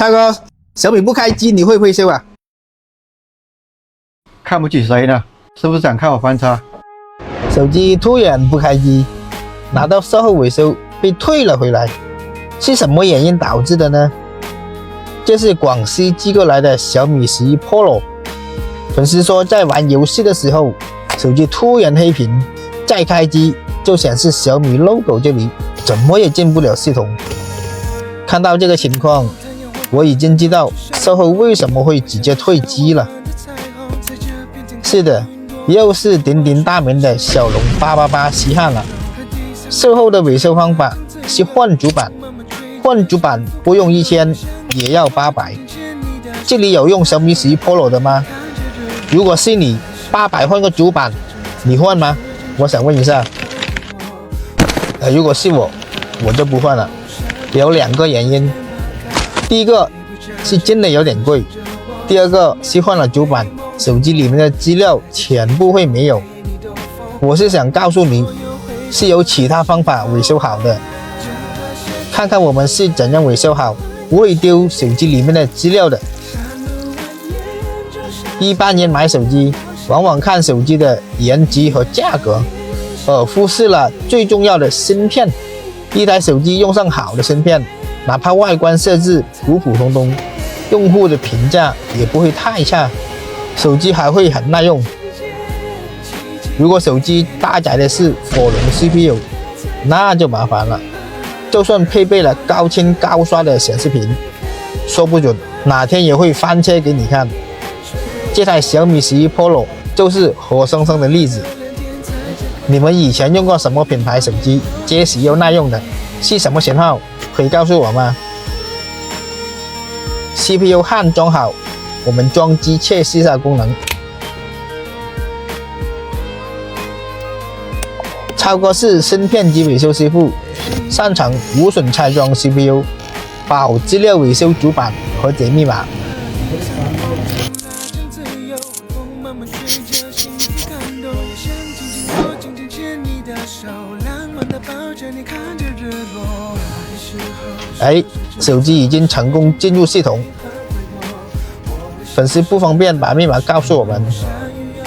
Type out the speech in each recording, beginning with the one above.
超哥，小米不开机你会不会修啊？看不起谁呢？是不是想看我翻车？手机突然不开机，拿到售后维修被退了回来，是什么原因导致的呢？这是广西寄过来的小米11 Pro。粉丝说在玩游戏的时候，手机突然黑屏，再开机就显示小米 logo 这里，怎么也进不了系统。看到这个情况，我已经知道售后为什么会直接退机了。是的，又是鼎鼎大名的小龙888稀罕了。售后的维修方法是换主板，换主板不用1000也要800。这里有用小米11 Pro 的吗？如果是你，800换个主板，你换吗？我想问一下。如果是我就不换了。有2个原因，第一个是真的有点贵，第二个是换了主板，手机里面的资料全部会没有。我是想告诉你，是有其他方法维修好的。看看我们是怎样维修好，不会丢手机里面的资料的。一般人买手机，往往看手机的颜值和价格，而忽视了最重要的芯片。一台手机用上好的芯片，哪怕外观设置普普通通，用户的评价也不会太差，手机还会很耐用。如果手机搭载的是火龙 CPU， 那就麻烦了。就算配备了高清高刷的显示屏，说不准哪天也会翻车给你看。这台小米11 Pro 就是活生生的例子。你们以前用过什么品牌手机，结实又耐用的？是什么型号？可以告诉我吗？ CPU 焊装好，我们装机测试一下功能。超哥是芯片及维修师傅，擅长无损拆装 CPU， 保资料维修主板和解密码。手机已经成功进入系统。粉丝不方便把密码告诉我们，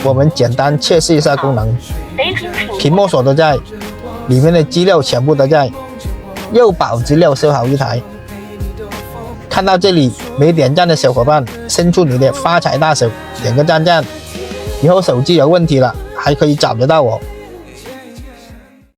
我们简单测试一下功能。屏幕锁都在，里面的资料全部都在，又保资料修好一台。看到这里没点赞的小伙伴，伸出你的发财大手，点个赞。以后手机有问题了，还可以找得到我。